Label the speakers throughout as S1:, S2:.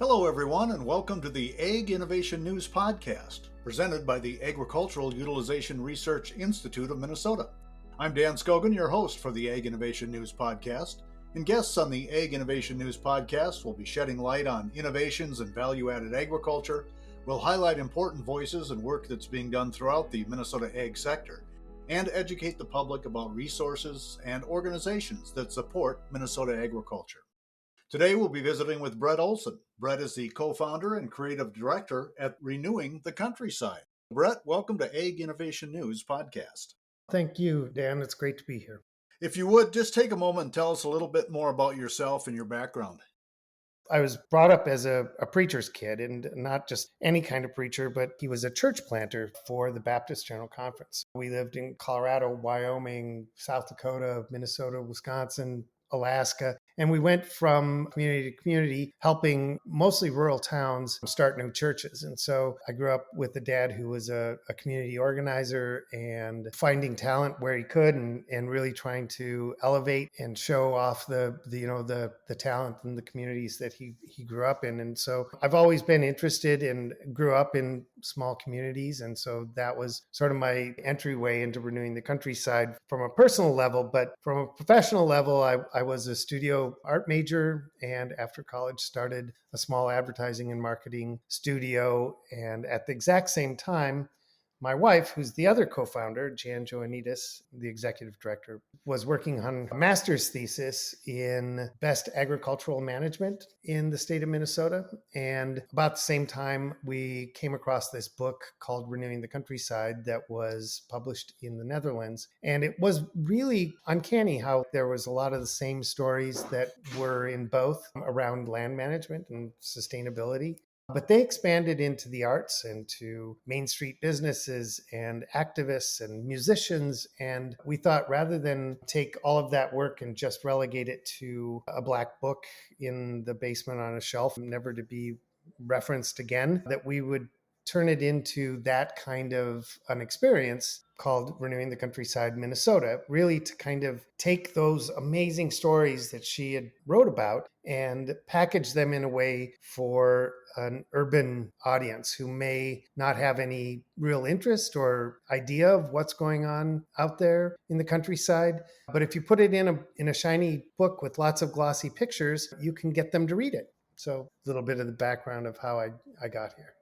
S1: Hello, everyone, and welcome to the Ag Innovation News Podcast, presented by the Agricultural Utilization Research Institute of Minnesota. I'm Dan Scogan, your host for the Ag Innovation News Podcast, and guests on the Ag Innovation News Podcast will be shedding light on innovations in value-added agriculture, will highlight important voices and work that's being done throughout the Minnesota ag sector, and educate the public about resources and organizations that support Minnesota agriculture. Today we'll be visiting with Brett Olson. Brett is the co-founder and creative director at Renewing the Countryside. Brett, welcome to Ag Innovation News Podcast.
S2: Thank you, Dan. It's great to be here.
S1: If you would, just take a moment and tell us a little bit more about yourself and your background.
S2: I was brought up as a preacher's kid, and not just any kind of preacher, but he was a church planter for the Baptist General Conference. We lived in Colorado, Wyoming, South Dakota, Minnesota, Wisconsin, Alaska. And we went from community to community, helping mostly rural towns start new churches. And so I grew up with a dad who was a community organizer and finding talent where he could, and really trying to elevate and show off the talent in the communities that he grew up in. And so I've always been interested and grew up in small communities. And so that was sort of my entryway into Renewing the Countryside from a personal level. But from a professional level, I was a studio art major, and after college started a small advertising and marketing studio. And at the exact same time, my wife, who's the other co-founder, Jan Joannides, the executive director, was working on a master's thesis in best agricultural management in the state of Minnesota. And about the same time, we came across this book called Renewing the Countryside that was published in the Netherlands. And it was really uncanny how there was a lot of the same stories that were in both around land management and sustainability. But they expanded into the arts and to Main Street businesses and activists and musicians. And we thought rather than take all of that work and just relegate it to a black book in the basement on a shelf, never to be referenced again, that we would turn it into that kind of an experience called Renewing the Countryside Minnesota, really to kind of take those amazing stories that she had wrote about and package them in a way for an urban audience who may not have any real interest or idea of what's going on out there in the countryside. But if you put it in a shiny book with lots of glossy pictures, you can get them to read it. So a little bit of the background of how I got here.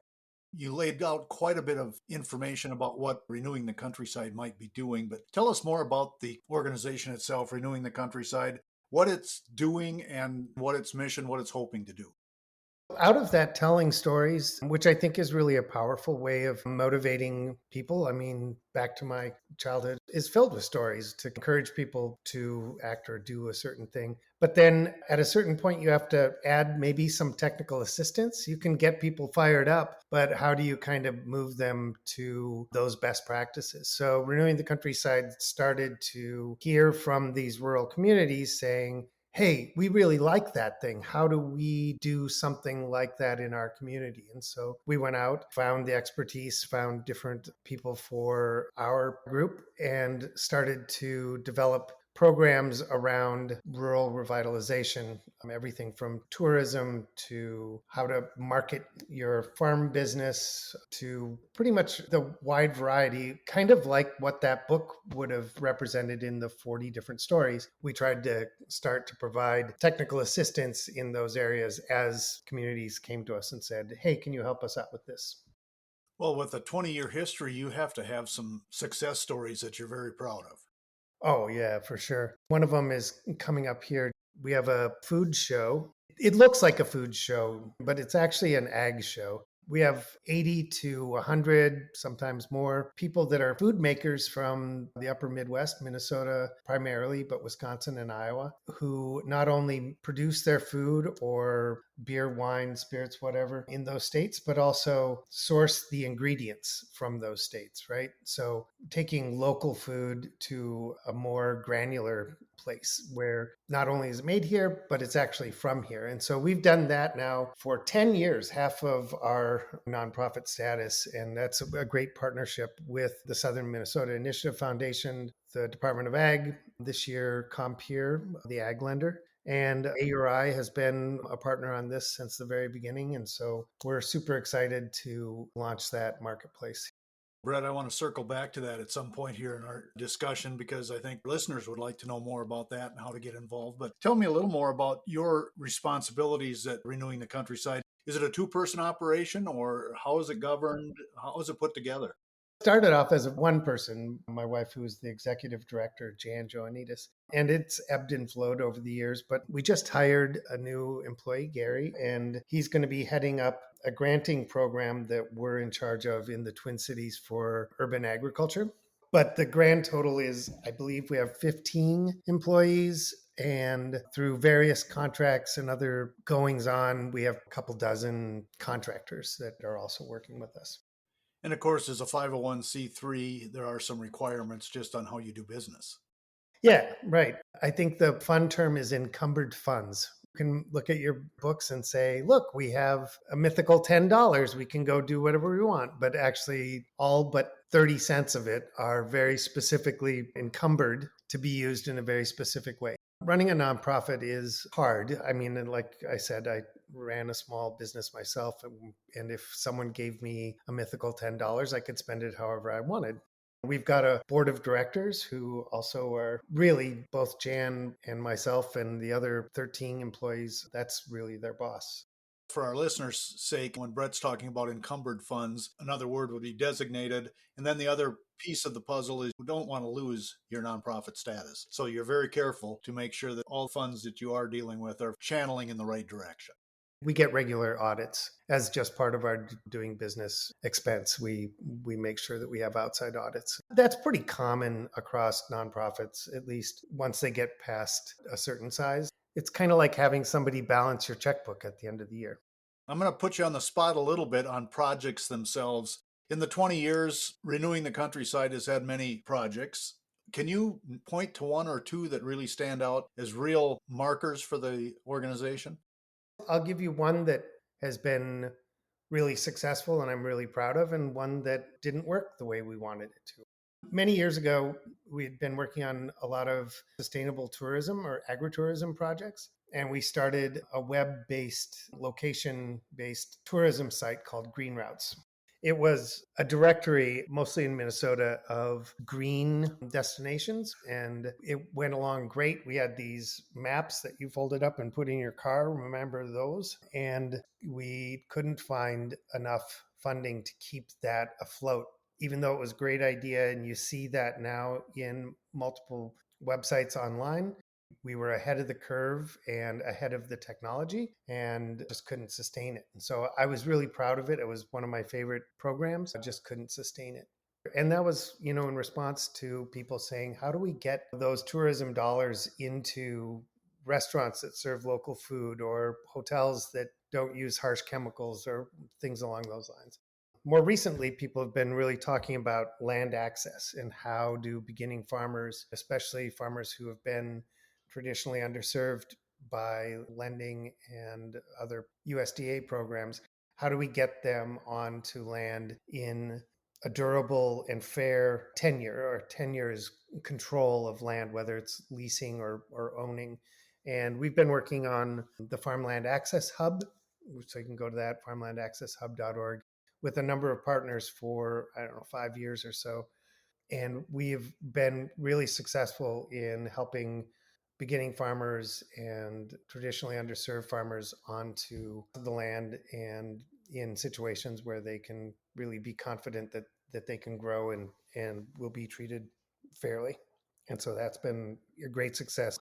S1: You laid out quite a bit of information about what Renewing the Countryside might be doing, but tell us more about the organization itself, Renewing the Countryside, what it's doing and what its mission, what it's hoping to do.
S2: Out of that, telling stories, which I think is really a powerful way of motivating people. I mean, back to my childhood, is filled with stories to encourage people to act or do a certain thing. But then at a certain point, you have to add maybe some technical assistance. You can get people fired up, but how do you kind of move them to those best practices? So Renewing the Countryside started to hear from these rural communities saying, hey, we really like that thing. How do we do something like that in our community? And so we went out, found the expertise, found different people for our group, and started to develop programs around rural revitalization, everything from tourism to how to market your farm business to pretty much the wide variety, kind of like what that book would have represented in the 40 different stories. We tried to start to provide technical assistance in those areas as communities came to us and said, hey, can you help us out with this?
S1: Well, with a 20-year history, you have to have some success stories that you're very proud of.
S2: Oh, yeah, for sure. One of them is coming up here. We have a food show. It looks like a food show, but it's actually an ag show. We have 80 to 100, sometimes more, people that are food makers from the upper Midwest, Minnesota primarily, but Wisconsin and Iowa, who not only produce their food or beer, wine, spirits, whatever in those states, but also source the ingredients from those states, right? So taking local food to a more granular place where not only is it made here, but it's actually from here. And so we've done that now for 10 years, half of our nonprofit status. And that's a great partnership with the Southern Minnesota Initiative Foundation, the Department of Ag, this year Compeer, the ag lender, And AURI has been a partner on this since the very beginning. And so we're super excited to launch that marketplace.
S1: Brett, I want to circle back to that at some point here in our discussion because I think listeners would like to know more about that and how to get involved. But tell me a little more about your responsibilities at Renewing the Countryside. Is it a two-person operation or how is it governed? How is it put together?
S2: Started off as a one person, my wife, who is the executive director, Jan Joannides, and it's ebbed and flowed over the years. But we just hired a new employee, Gary, and he's going to be heading up a granting program that we're in charge of in the Twin Cities for urban agriculture. But the grand total is, I believe we have 15 employees. And through various contracts and other goings on, we have a couple dozen contractors that are also working with us.
S1: And of course, as a 501c3, there are some requirements just on how you do business.
S2: Yeah, right. I think the fun term is encumbered funds. You can look at your books and say, look, we have a mythical $10. We can go do whatever we want. But actually, all but 30 cents of it are very specifically encumbered to be used in a very specific way. Running a nonprofit is hard. I mean, like I said, I ran a small business myself. And if someone gave me a mythical $10, I could spend it however I wanted. We've got a board of directors who also are really both Jan and myself and the other 13 employees. That's really their boss.
S1: For our listeners' sake, when Brett's talking about encumbered funds, another word would be designated. And then the other piece of the puzzle is you don't want to lose your nonprofit status. So you're very careful to make sure that all funds that you are dealing with are channeling in the right direction.
S2: We get regular audits as just part of our doing business expense. We make sure that we have outside audits. That's pretty common across nonprofits, at least once they get past a certain size. It's kind of like having somebody balance your checkbook at the end of the year.
S1: I'm going to put you on the spot a little bit on projects themselves. In the 20 years, Renewing the Countryside has had many projects. Can you point to one or two that really stand out as real markers for the organization?
S2: I'll give you one that has been really successful and I'm really proud of, and one that didn't work the way we wanted it to. Many years ago, we had been working on a lot of sustainable tourism or agritourism projects, and we started a web-based, location-based tourism site called Green Routes. It was a directory, mostly in Minnesota, of green destinations, and it went along great. We had these maps that you folded up and put in your car. Remember those? And we couldn't find enough funding to keep that afloat, even though it was a great idea. And you see that now in multiple websites online. We were ahead of the curve and ahead of the technology and just couldn't sustain it. And so I was really proud of it. It was one of my favorite programs. I just couldn't sustain it. And that was, in response to people saying, how do we get those tourism dollars into restaurants that serve local food or hotels that don't use harsh chemicals or things along those lines? More recently, people have been really talking about land access and how do beginning farmers, especially farmers who have been traditionally underserved by lending and other USDA programs, how do we get them onto land in a durable and fair tenure, or tenure is control of land, whether it's leasing or owning. And we've been working on the Farmland Access Hub, so you can go to that, farmlandaccesshub.org, with a number of partners for, 5 years or so. And we've been really successful in helping beginning farmers and traditionally underserved farmers onto the land and in situations where they can really be confident that they can grow and will be treated fairly. And so that's been a great success.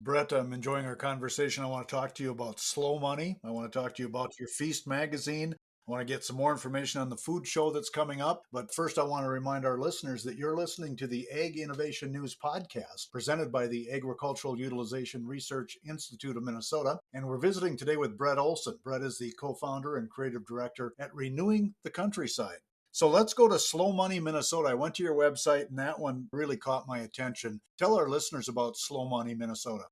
S1: Brett, I'm enjoying our conversation. I want to talk to you about Slow Money. I want to talk to you about your Feast magazine. I want to get some more information on the food show that's coming up. But first, I want to remind our listeners that you're listening to the Ag Innovation News podcast presented by the Agricultural Utilization Research Institute of Minnesota. And we're visiting today with Brett Olson. Brett is the co-founder and creative director at Renewing the Countryside. So let's go to Slow Money, Minnesota. I went to your website and that one really caught my attention. Tell our listeners about Slow Money, Minnesota.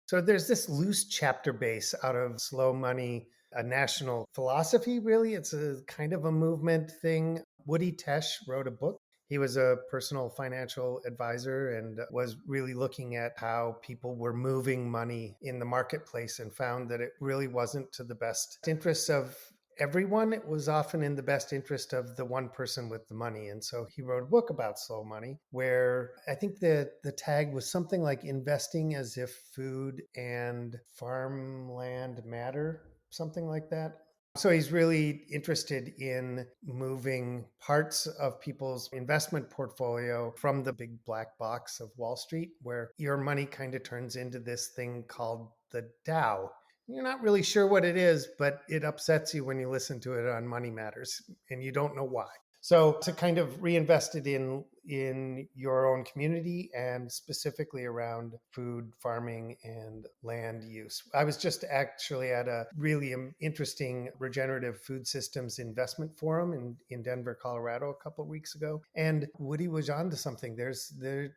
S2: So there's this loose chapter base out of Slow Money, a national philosophy, really. It's a kind of a movement thing. Woody Tesh wrote a book He was a personal financial advisor and was really looking at how people were moving money in the marketplace and found that it really wasn't to the best interests of everyone. It was often in the best interest of the one person with the money. And so he wrote a book about slow money where I think the tag was something like investing as if food and farmland matter, something like that. So he's really interested in moving parts of people's investment portfolio from the big black box of Wall Street, where your money kind of turns into this thing called the Dow. You're not really sure what it is, but it upsets you when you listen to it on Money Matters and you don't know why. So to kind of reinvest it in your own community and specifically around food, farming, and land use. I was just actually at a really interesting regenerative food systems investment forum in Denver, Colorado a couple of weeks ago. And Woody was on to something. The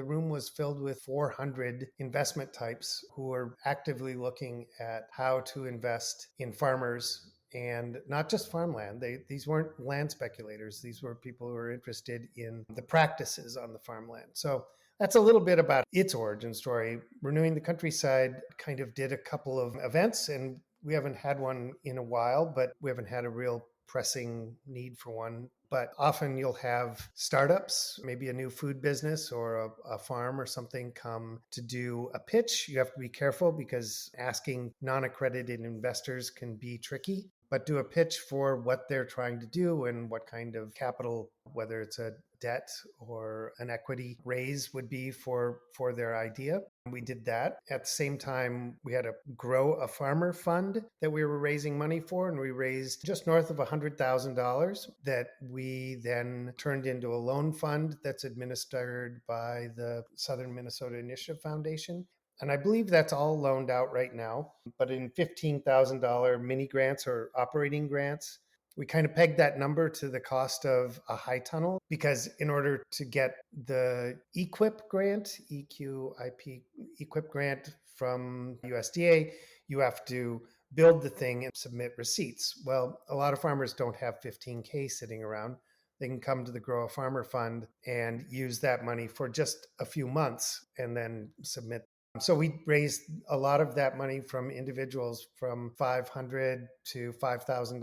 S2: room was filled with 400 investment types who are actively looking at how to invest in farmers and not just farmland. These weren't land speculators. These were people who were interested in the practices on the farmland. So that's a little bit about its origin story. Renewing the Countryside kind of did a couple of events, and we haven't had one in a while, but we haven't had a real pressing need for one. But often you'll have startups, maybe a new food business or a farm or something, come to do a pitch. You have to be careful because asking non-accredited investors can be tricky, but do a pitch for what they're trying to do and what kind of capital, whether it's a debt or an equity raise, would be for their idea. We did that. At the same time, we had a Grow a Farmer fund that we were raising money for, and we raised just north of $100,000 that we then turned into a loan fund that's administered by the Southern Minnesota Initiative Foundation. And I believe that's all loaned out right now, but in $15,000 mini grants or operating grants. We kind of pegged that number to the cost of a high tunnel because in order to get the EQIP grant, EQIP, EQIP grant from USDA, you have to build the thing and submit receipts. Well, a lot of farmers don't have 15K sitting around. They can come to the Grow a Farmer Fund and use that money for just a few months and then submit. So we raised a lot of that money from individuals from $500 to $5,000,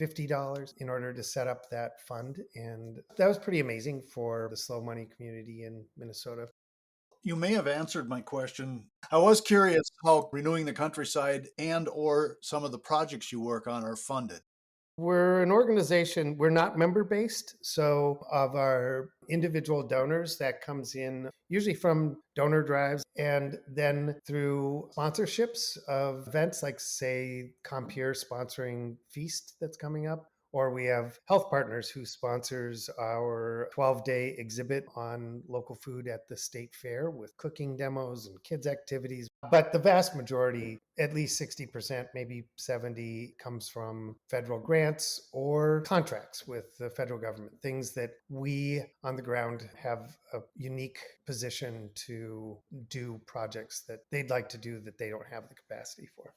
S2: $50 in order to set up that fund. And that was pretty amazing for the slow money community in Minnesota.
S1: You may have answered my question. I was curious how Renewing the Countryside and or some of the projects you work on are funded.
S2: We're an organization, we're not member based. So, of our individual donors, that comes in usually from donor drives and then through sponsorships of events like, say, Compeer sponsoring Feast that's coming up. Or we have Health Partners who sponsors our 12-day exhibit on local food at the state fair with cooking demos and kids activities. But the vast majority, at least 60%, maybe 70, comes from federal grants or contracts with the federal government, things that we on the ground have a unique position to do projects that they'd like to do that they don't have the capacity for.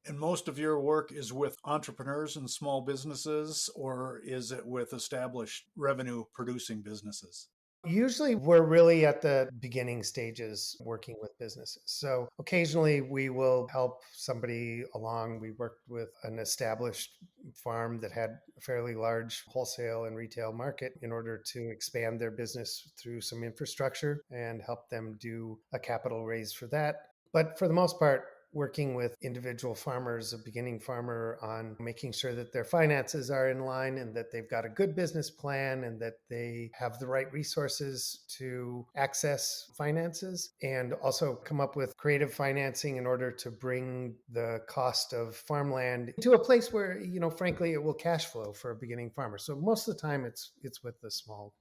S1: And most of your work is with entrepreneurs and small businesses, or is it with established revenue producing businesses?
S2: Usually, we're really at the beginning stages working with businesses. So occasionally, we will help somebody along. We worked with an established farm that had a fairly large wholesale and retail market in order to expand their business through some infrastructure and help them do a capital raise for that. But for the most part, working with individual farmers, a beginning farmer, on making sure that their finances are in line and that they've got a good business plan and that they have the right resources to access finances, and also come up with creative financing in order to bring the cost of farmland to a place where, frankly, it will cash flow for a beginning farmer. So most of the time it's with the small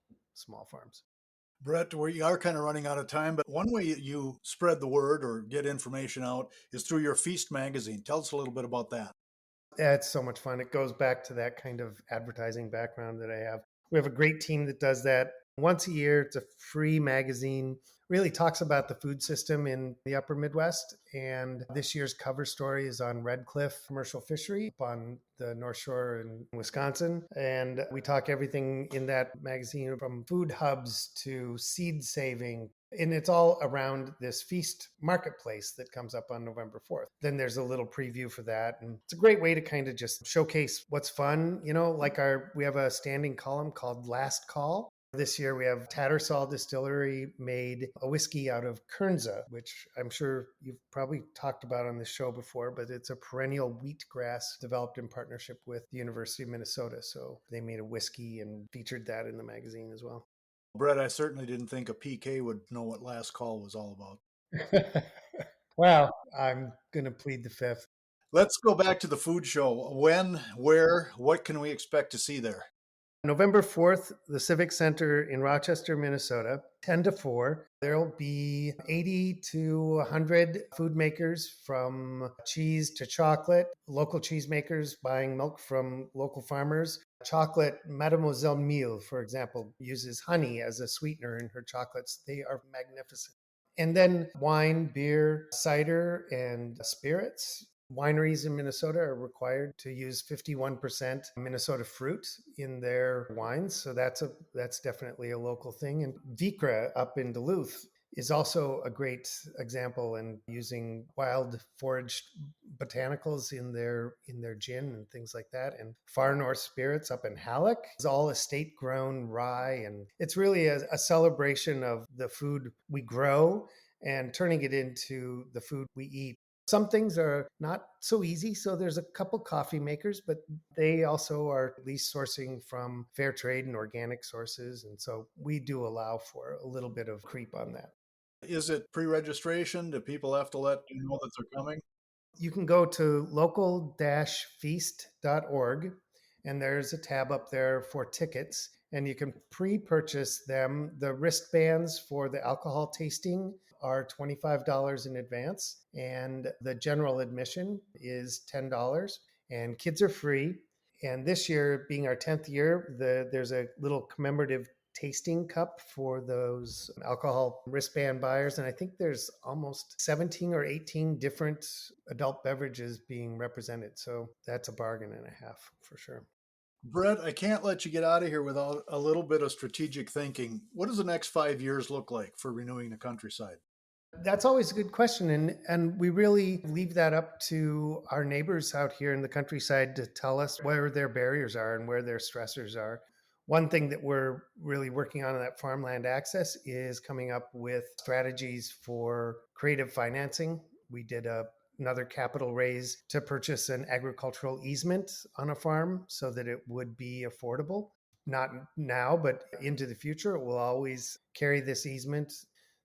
S2: farms.
S1: Brett, we are kind of running out of time, but one way you spread the word or get information out is through your Feast magazine. Tell us a little bit about that.
S2: It's so much fun. It goes back to that kind of advertising background that I have. We have a great team that does that. Once a year. It's a free magazine. Really talks about the food system in the upper Midwest. And this year's cover story is on Red Cliff Commercial Fishery up on the North Shore in Wisconsin. And we talk everything in that magazine from food hubs to seed saving. And it's all around this feast marketplace that comes up on November 4th. Then there's a little preview for that. And it's a great way to kind of just showcase what's fun. Like we have a standing column called Last Call. This year we have Tattersall Distillery made a whiskey out of Kernza, which I'm sure you've probably talked about on this show before, but it's a perennial wheatgrass developed in partnership with the University of Minnesota. So they made a whiskey and featured that in the magazine as well.
S1: Brett, I certainly didn't think a PK would know what Last Call was all about.
S2: Well, I'm going to plead the fifth.
S1: Let's go back to the food show. When, where, what can we expect to see there?
S2: November 4th, the Civic Center in Rochester, Minnesota, 10 to 4. There'll be 80 to 100 food makers from cheese to chocolate, local cheesemakers buying milk from local farmers. Chocolate, Mademoiselle Mille, for example, uses honey as a sweetener in her chocolates. They are magnificent. And then wine, beer, cider, and spirits. Wineries in Minnesota are required to use 51% Minnesota fruit in their wines. So that's definitely a local thing. And Vikra up in Duluth is also a great example in using wild foraged botanicals in their gin and things like that. And Far North Spirits up in Halleck is all estate grown rye. And it's really a celebration of the food we grow and turning it into the food we eat. Some things are not so easy. So there's a couple coffee makers, but they also are at least sourcing from fair trade and organic sources. And so we do allow for a little bit of creep on that.
S1: Is it pre-registration? Do people have to let you know that they're coming?
S2: You can go to local-feast.org and there's a tab up there for tickets and you can pre-purchase them. The wristbands for the alcohol tasting are $25 in advance and the general admission is $10 and kids are free. And this year being our 10th year, there's a little commemorative tasting cup for those alcohol wristband buyers. And I think there's almost 17 or 18 different adult beverages being represented. So that's a bargain and a half for sure.
S1: Brett, I can't let you get out of here without a little bit of strategic thinking. What does the next 5 years look like for renewing the countryside?
S2: That's always a good question. And we really leave that up to our neighbors out here in the countryside to tell us where their barriers are and where their stressors are. One thing that we're really working on in that farmland access is coming up with strategies for creative financing. We did another capital raise to purchase an agricultural easement on a farm so that it would be affordable. Not now, but into the future, it will always carry this easement,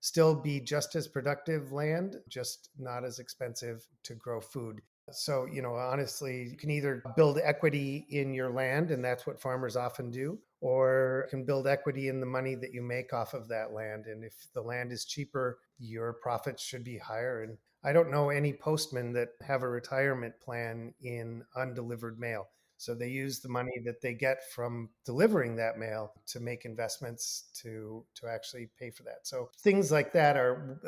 S2: still be just as productive land, just not as expensive to grow food. So, honestly, you can either build equity in your land, and that's what farmers often do, or you can build equity in the money that you make off of that land. And if the land is cheaper, your profits should be higher. And I don't know any postmen that have a retirement plan in undelivered mail. So they use the money that they get from delivering that mail to make investments to actually pay for that. So things like that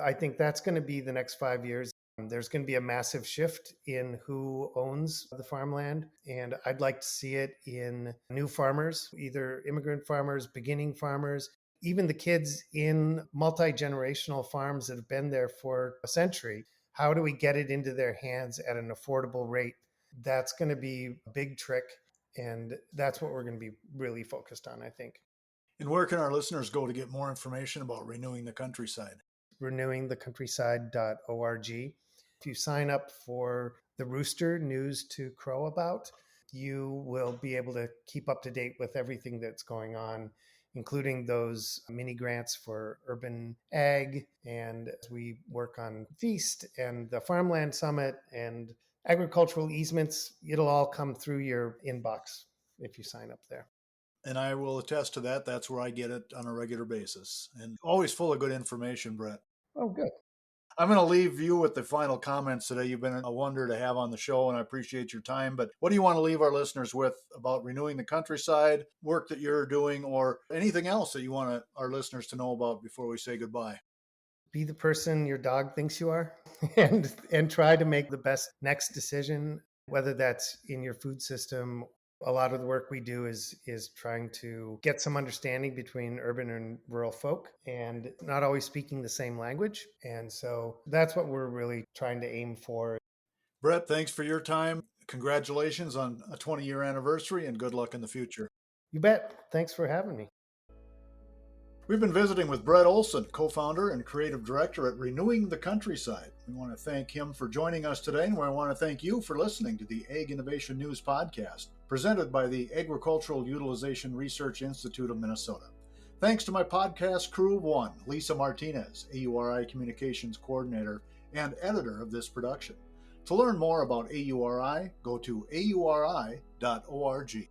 S2: I think that's going to be the next 5 years. There's going to be a massive shift in who owns the farmland. And I'd like to see it in new farmers, either immigrant farmers, beginning farmers, even the kids in multi-generational farms that have been there for a century. How do we get it into their hands at an affordable rate? That's going to be a big trick. And that's what we're going to be really focused on, I think.
S1: And where can our listeners go to get more information about renewing the countryside?
S2: renewingthecountryside.org. If you sign up for the Rooster News to Crow About, you will be able to keep up to date with everything that's going on, including those mini grants for urban ag. And as we work on Feast and the Farmland Summit and agricultural easements, it'll all come through your inbox if you sign up there.
S1: And I will attest to that. That's where I get it on a regular basis. And always full of good information, Brett.
S2: Oh, good.
S1: I'm going to leave you with the final comments today. You've been a wonder to have on the show, and I appreciate your time. But what do you want to leave our listeners with about renewing the countryside, work that you're doing, or anything else that you want our listeners to know about before we say goodbye?
S2: Be the person your dog thinks you are, and try to make the best next decision, whether that's in your food system. A lot of the work we do is trying to get some understanding between urban and rural folk, and not always speaking the same language. And so that's what we're really trying to aim for.
S1: Brett, thanks for your time. Congratulations on a 20-year anniversary, and good luck in the future.
S2: You bet. Thanks for having me.
S1: We've been visiting with Brett Olson, co-founder and creative director at Renewing the Countryside. We want to thank him for joining us today, and we want to thank you for listening to the Ag Innovation News Podcast, presented by the Agricultural Utilization Research Institute of Minnesota. Thanks to my podcast crew of one, Lisa Martinez, AURI Communications Coordinator and editor of this production. To learn more about AURI, go to auri.org.